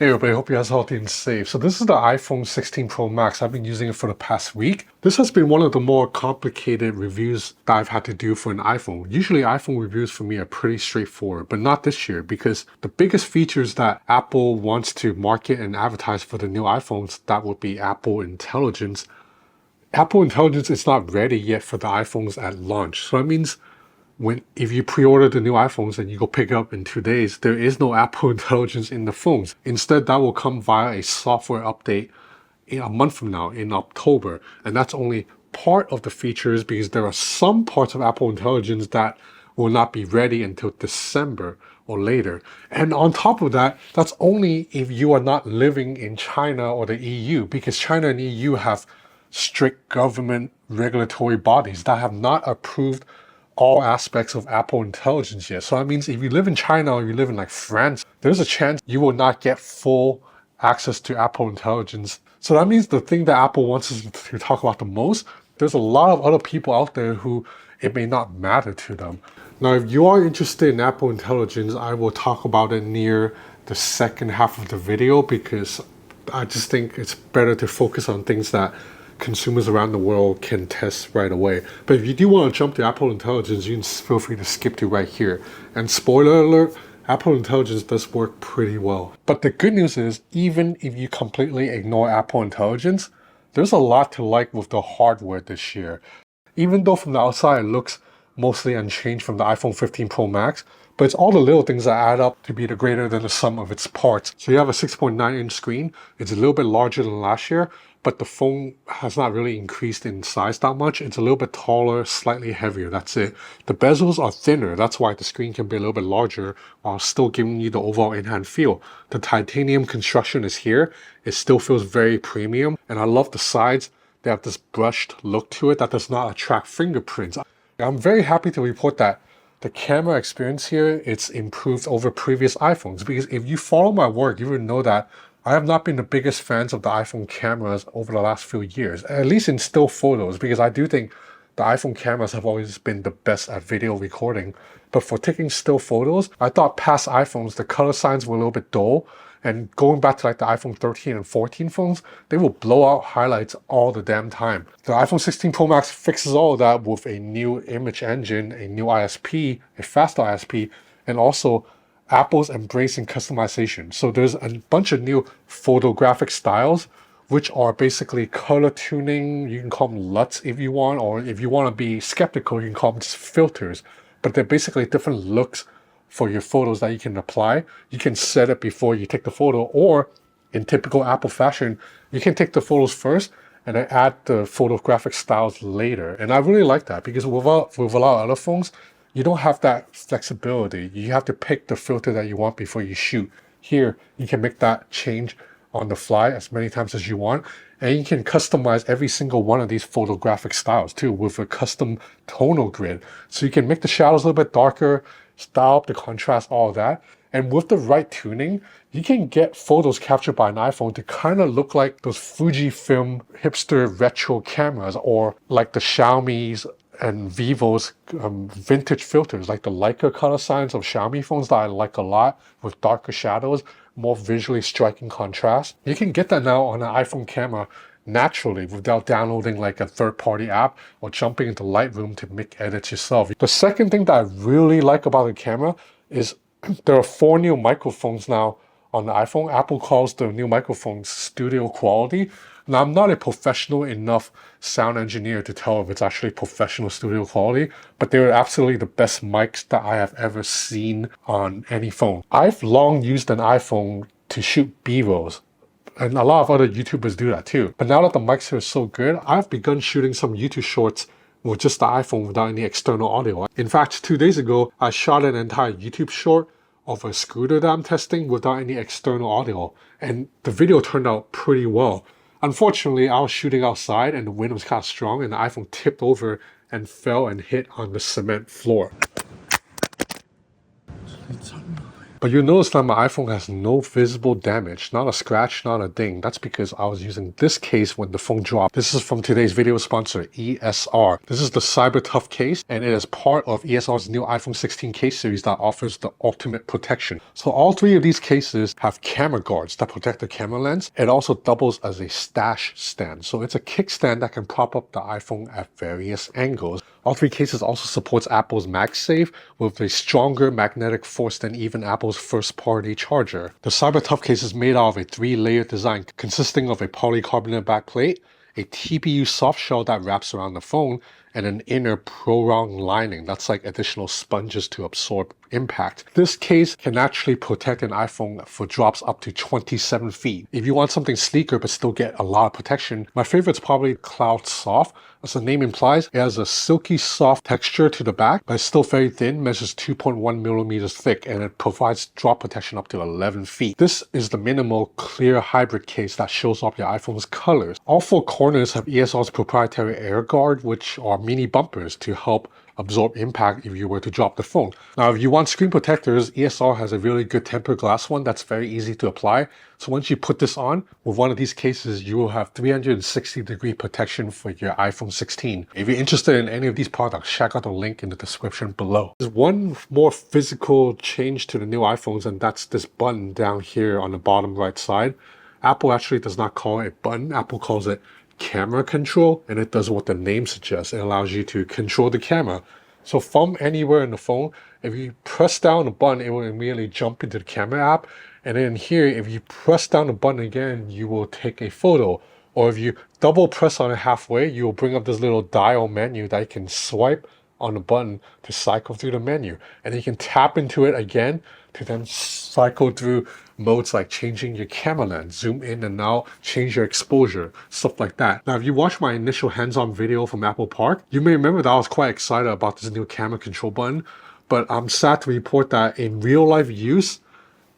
Hey everybody, hope you guys are healthy and safe. So this is the iPhone 16 Pro Max. I've been using it for the past week. This has been one of the more complicated reviews that I've had to do for an iPhone. Usually iPhone reviews for me are pretty straightforward, but not this year because the biggest features that Apple wants to market and advertise for the new iPhones, that would be Apple Intelligence. Apple Intelligence is not ready yet for the iPhones at launch. So that means if you pre-order the new iPhones and you go pick it up in 2 days, there is no Apple Intelligence in the phones. Instead, that will come via a software update in a month from now in October. And that's only part of the features because there are some parts of Apple Intelligence that will not be ready until December or later. And on top of that, that's only if you are not living in China or the EU, because China and EU have strict government regulatory bodies that have not approved all aspects of Apple Intelligence yet. So that means if you live in China or you live in like France, there's a chance you will not get full access to Apple Intelligence. So that means the thing that Apple wants us to talk about the most, there's a lot of other people out there who it may not matter to them. Now, if you are interested in Apple Intelligence, I will talk about it near the second half of the video because I just think it's better to focus on things that consumers around the world can test right away. But if you do want to jump to Apple Intelligence, you can feel free to skip to right here. And spoiler alert, Apple Intelligence does work pretty well. But the good news is, even if you completely ignore Apple Intelligence, there's a lot to like with the hardware this year. Even though from the outside it looks mostly unchanged from the iPhone 15 Pro Max, but it's all the little things that add up to be the greater than the sum of its parts. So you have a 6.9-inch screen. It's a little bit larger than last year, but the phone has not really increased in size that much. It's a little bit taller, slightly heavier, that's it. The bezels are thinner, that's why the screen can be a little bit larger while still giving you the overall in-hand feel. The titanium construction is here. It still feels very premium, and I love the sides. They have this brushed look to it that does not attract fingerprints. I'm very happy to report that the camera experience here, it's improved over previous iPhones, because if you follow my work, you would know that I have not been the biggest fans of the iPhone cameras over the last few years, at least in still photos, because I do think the iPhone cameras have always been the best at video recording. But for taking still photos, I thought past iPhones, the color signs were a little bit dull. And going back to like the iPhone 13 and 14 phones, they will blow out highlights all the damn time. The iPhone 16 Pro Max fixes all of that with a new image engine, a new ISP, a faster ISP, and also Apple's embracing customization. So there's a bunch of new photographic styles, which are basically color tuning. You can call them LUTs if you want, or if you want to be skeptical, you can call them just filters. But they're basically different looks for your photos that you can apply. You can set it before you take the photo, or in typical Apple fashion, you can take the photos first and then add the photographic styles later. And I really like that because with a lot of other phones, you don't have that flexibility. You have to pick the filter that you want before you shoot. Here, you can make that change on the fly as many times as you want. And you can customize every single one of these photographic styles too with a custom tonal grid. So you can make the shadows a little bit darker, style up the contrast, all of that. And with the right tuning, you can get photos captured by an iPhone to kind of look like those Fujifilm hipster retro cameras, or like the Xiaomi's and Vivo's vintage filters, like the Leica color signs of Xiaomi phones that I like a lot, with darker shadows, more visually striking contrast. You can get that now on an iPhone camera naturally without downloading like a third-party app or jumping into Lightroom to make edits yourself. The second thing that I really like about the camera is there are 4 new microphones now on the iPhone. Apple calls the new microphones studio quality. Now, I'm not a professional enough sound engineer to tell if it's actually professional studio quality, but they're absolutely the best mics that I have ever seen on any phone. I've long used an iPhone to shoot B-rolls, and a lot of other YouTubers do that too. But now that the mics are so good, I've begun shooting some YouTube shorts with just the iPhone without any external audio. In fact, 2 days ago, I shot an entire YouTube short of a scooter that I'm testing without any external audio, and the video turned out pretty well. Unfortunately, I was shooting outside and the wind was kind of strong and the iPhone tipped over and fell and hit on the cement floor. But you'll notice that my iPhone has no visible damage, not a scratch, not a ding. That's because I was using this case when the phone dropped. This is from today's video sponsor, ESR. This is the Cyber Tough case, and it is part of ESR's new iPhone 16 case series that offers the ultimate protection. So all three of these cases have camera guards that protect the camera lens. It also doubles as a stash stand. So it's a kickstand that can prop up the iPhone at various angles. All three cases also supports Apple's MagSafe with a stronger magnetic force than even Apple's first-party charger. The Cyber Tough case is made out of a 3-layer design consisting of a polycarbonate backplate, a TPU soft shell that wraps around the phone, and an inner pro-round lining that's like additional sponges to absorb impact. This case can actually protect an iPhone for drops up to 27 feet. If you want something sleeker but still get a lot of protection, my favorite is probably Cloud Soft. As the name implies, it has a silky soft texture to the back, but it's still very thin, measures 2.1 millimeters thick, and it provides drop protection up to 11 feet. This is the minimal clear hybrid case that shows off your iPhone's colors. All four corners have ESR's proprietary air guard, which are mini bumpers to help absorb impact if you were to drop the phone. Now, if you want screen protectors, ESR has a really good tempered glass one that's very easy to apply. So once you put this on, with one of these cases, you will have 360-degree protection for your iPhone 16. If you're interested in any of these products, check out the link in the description below. There's one more physical change to the new iPhones, and that's this button down here on the bottom right side. Apple actually does not call it a button. Apple calls it camera control, and it does what the name suggests. It allows you to control the camera. So from anywhere in the phone, if you press down the button, it will immediately jump into the camera app. And then here, if you press down the button again, you will take a photo. Or if you double press on it halfway, you will bring up this little dial menu that you can swipe on the button to cycle through the menu. And you can tap into it again to then cycle through modes like changing your camera lens, zoom in and out, change your exposure, stuff like that. Now, if you watched my initial hands-on video from Apple Park, you may remember that I was quite excited about this new camera control button, but I'm sad to report that in real-life use,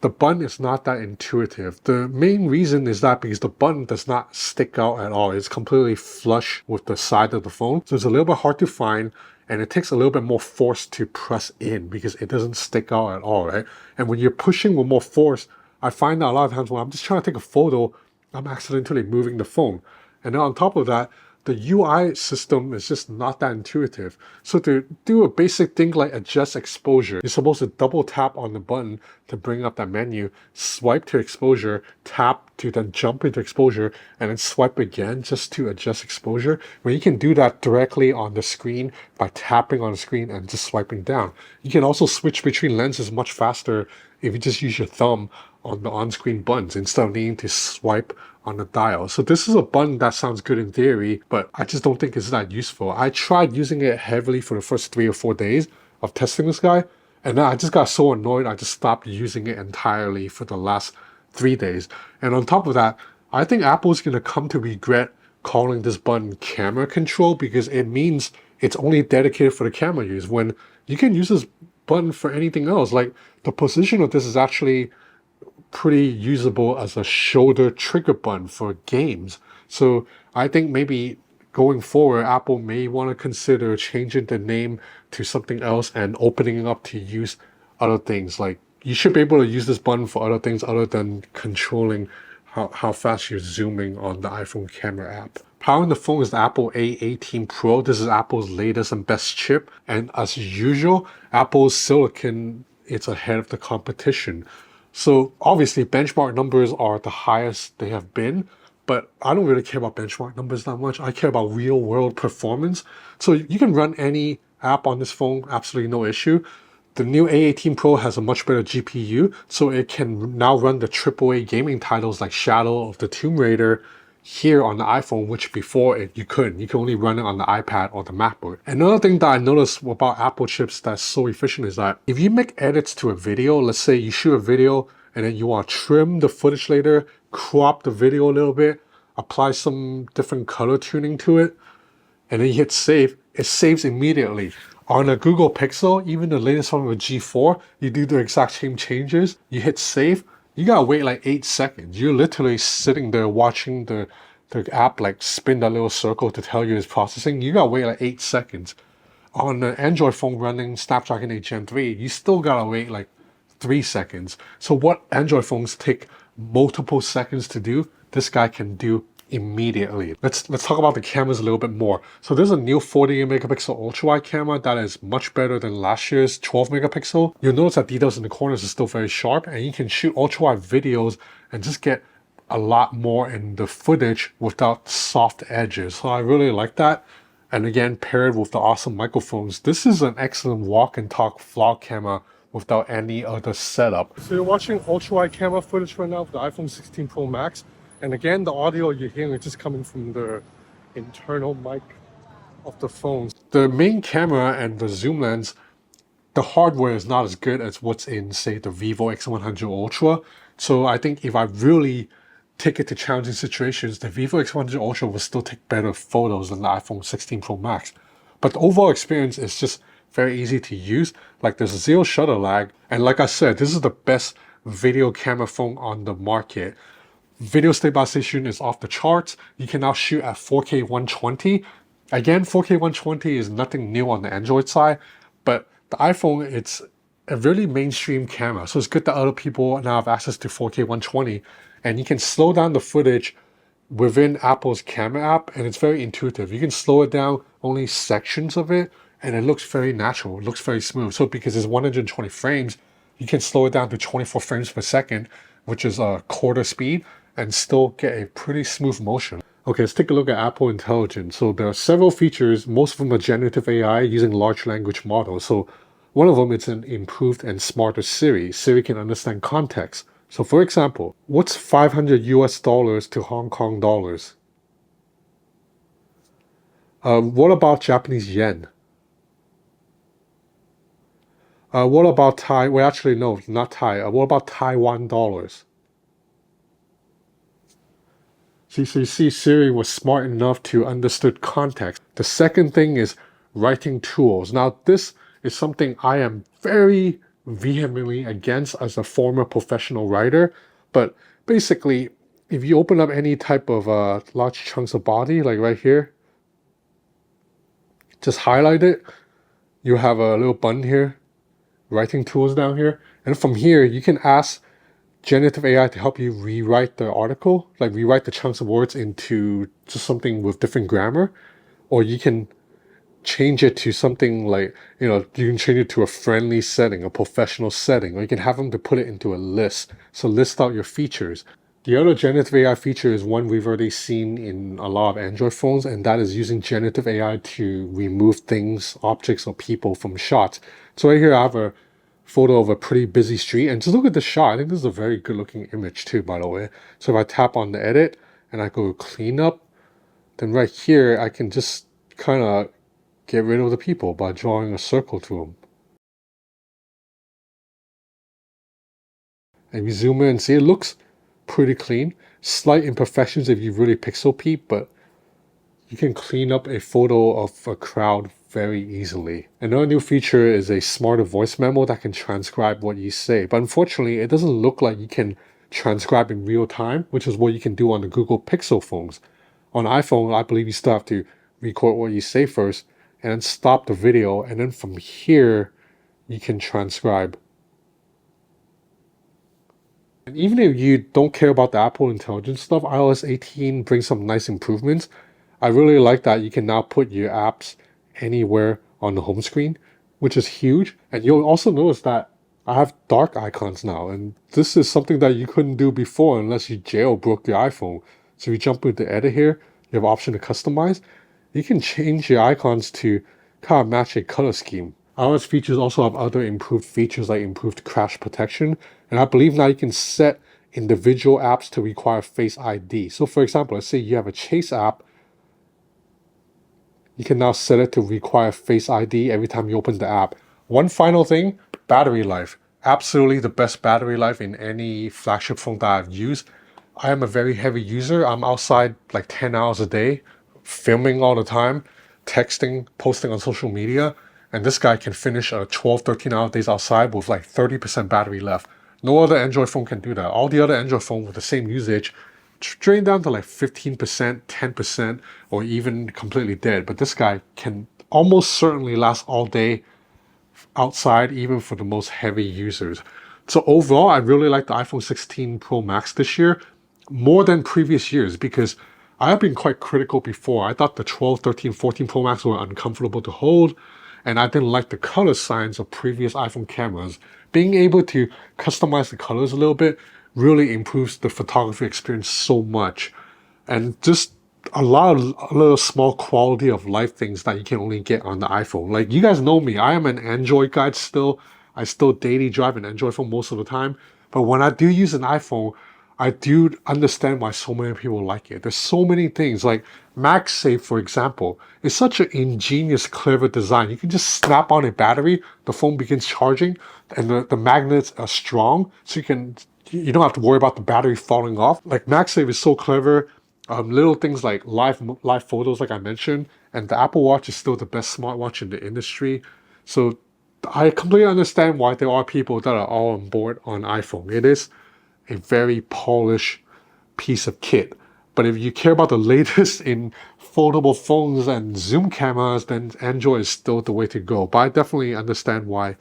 the button is not that intuitive. The main reason is that because the button does not stick out at all. It's completely flush with the side of the phone. So it's a little bit hard to find, and it takes a little bit more force to press in because it doesn't stick out at all, right? And when you're pushing with more force, I find that a lot of times when I'm just trying to take a photo, I'm accidentally moving the phone. And then on top of that, the UI system is just not that intuitive. So to do a basic thing like adjust exposure, you're supposed to double tap on the button to bring up that menu, swipe to exposure, tap to then jump into exposure, and then swipe again just to adjust exposure. When you can do that directly on the screen by tapping on the screen and just swiping down. You can also switch between lenses much faster if you just use your thumb on the on-screen buttons instead of needing to swipe on the dial. So this is a button that sounds good in theory, but I just don't think it's that useful. I tried using it heavily for the first 3 or 4 days of testing this guy, and then I just got so annoyed I just stopped using it entirely for the last 3 days. And on top of that, I think Apple's going to come to regret calling this button camera control because it means it's only dedicated for the camera use when you can use this button for anything else. Like the position of this is actually pretty usable as a shoulder trigger button for games. So I think maybe going forward, Apple may want to consider changing the name to something else and opening it up to use other things. Like you should be able to use this button for other things other than controlling how fast you're zooming on the iPhone camera app. Powering the phone is the Apple A18 Pro. This is Apple's latest and best chip. And as usual, Apple's silicon is ahead of the competition. So obviously benchmark numbers are the highest they have been, but I don't really care about benchmark numbers that much. I care about real world performance. So you can run any app on this phone, absolutely no issue. The new A18 Pro has a much better GPU, so it can now run the AAA gaming titles like Shadow of the Tomb Raider here on the iPhone, which before you couldn't. You could only run it on the iPad or the MacBook. Another thing that I noticed about Apple chips that's so efficient is that if you make edits to a video, let's say you shoot a video and then you want to trim the footage later, crop the video a little bit, apply some different color tuning to it, and then you hit save, it saves immediately. On a Google Pixel, even the latest one with G4, you do the exact same changes, you hit save, you gotta wait like 8 seconds. You're literally sitting there watching the app like spin that little circle to tell you it's processing. You gotta wait like 8 seconds. On the Android phone running Snapdragon 8 Gen 3, you still gotta wait like 3 seconds. So what Android phones take multiple seconds to do, this guy can do immediately. Let's talk about the cameras a little bit more. So there's a new 48 megapixel ultra wide camera that is much better than last year's 12 megapixel. You'll notice that details in the corners are still very sharp, and you can shoot ultra wide videos and just get a lot more in the footage without soft edges. So I really like that. And again, paired with the awesome microphones, this is an excellent walk and talk vlog camera without any other setup. So you're watching ultra wide camera footage right now of the iPhone 16 Pro Max. And again, the audio you're hearing is just coming from the internal mic of the phone. The main camera and the zoom lens, the hardware is not as good as what's in, say, the Vivo X100 Ultra. So I think if I really take it to challenging situations, the Vivo X100 Ultra will still take better photos than the iPhone 16 Pro Max. But the overall experience is just very easy to use. Like, there's zero shutter lag. And like I said, this is the best video camera phone on the market. Video stabilization is off the charts. You can now shoot at 4K 120. Again, 4K 120 is nothing new on the Android side, but the iPhone, it's a really mainstream camera. So it's good that other people now have access to 4K 120, and you can slow down the footage within Apple's camera app, and it's very intuitive. You can slow it down only sections of it, and it looks very natural. It looks very smooth. So because it's 120 frames, you can slow it down to 24 frames per second, which is a quarter speed, and still get a pretty smooth motion. Okay, let's take a look at Apple Intelligence. So there are several features, most of them are generative AI using large language models. So one of them is an improved and smarter Siri. Siri can understand context. So for example, what's 500 US dollars to Hong Kong dollars? What about Japanese yen? What about Thai? Well, actually, no, not Thai. What about Taiwan dollars? So you see, Siri was smart enough to understood context. The second thing is writing tools. Now, this is something I am very vehemently against as a former professional writer. But basically, if you open up any type of large chunks of body, like right here, just highlight it. You have a little button here, writing tools down here. And from here, you can ask generative AI to help you rewrite the article, like rewrite the chunks of words into just something with different grammar, or you can change it to something like, you can change it to a friendly setting, a professional setting, or you can have them to put it into a list. So list out your features. The other generative AI feature is one we've already seen in a lot of Android phones, and that is using generative AI to remove things, objects, or people from shots. So right here I have a photo of a pretty busy street, and just look at the shot. I think this is a very good looking image too, by the way. So if I tap on the edit and I go clean up, then right here I can just kind of get rid of the people by drawing a circle to them. And we zoom in and see it looks pretty clean. Slight imperfections if you really pixel peep, but you can clean up a photo of a crowd very easily. Another new feature is a smarter voice memo that can transcribe what you say. But unfortunately, it doesn't look like you can transcribe in real time, which is what you can do on the Google Pixel phones. On iPhone, I believe you still have to record what you say first and then stop the video. And then from here, you can transcribe. And even if you don't care about the Apple Intelligence stuff, iOS 18 brings some nice improvements. I really like that you can now put your apps anywhere on the home screen, which is huge. And you'll also notice that I have dark icons now, and this is something that you couldn't do before unless you jailbroke your iPhone. So if you jump into edit here, you have an option to customize. You can change your icons to kind of match a color scheme. iOS features also have other improved features like improved crash protection. And I believe now you can set individual apps to require Face ID. So for example, let's say you have a Chase app. You can now set it to require Face ID every time you open the app. One final thing, battery life. Absolutely the best battery life in any flagship phone that I've used. I am a very heavy user. I'm outside like 10 hours a day, filming all the time, texting, posting on social media. And this guy can finish a 12, 13-hour days outside with like 30% battery left. No other Android phone can do that. All the other Android phones with the same usage drain down to like 15%, 10%, or even completely dead. But this guy can almost certainly last all day outside, even for the most heavy users. So overall, I really like the iPhone 16 Pro Max this year more than previous years because I have been quite critical before. I thought the 12, 13, 14 Pro Max were uncomfortable to hold, and I didn't like the color signs of previous iPhone cameras. Being able to customize the colors a little bit really improves the photography experience so much. And just a lot of little small quality of life things that you can only get on the iPhone. Like you guys know me, I am an Android guy still. I still daily drive an Android phone most of the time. But when I do use an iPhone, I do understand why so many people like it. There's so many things like MagSafe, for example, is such an ingenious, clever design. You can just snap on a battery, the phone begins charging, and the magnets are strong, so you don't have to worry about the battery falling off. Like MagSafe is so clever. Little things like live photos, like I mentioned, and the Apple Watch is still the best smartwatch in the industry. So I completely understand why there are people that are all on board on iPhone. It is a very polished piece of kit. But if you care about the latest in foldable phones and zoom cameras, then Android is still the way to go. But I definitely understand why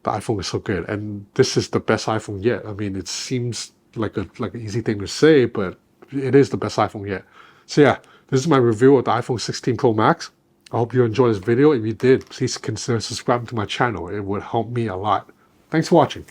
the iPhone is so good. And this is the best iPhone yet. I mean, it seems like an easy thing to say, but it is the best iPhone yet. So yeah, this is my review of the iPhone 16 Pro Max. I hope you enjoyed this video. If you did, please consider subscribing to my channel. It would help me a lot. Thanks for watching.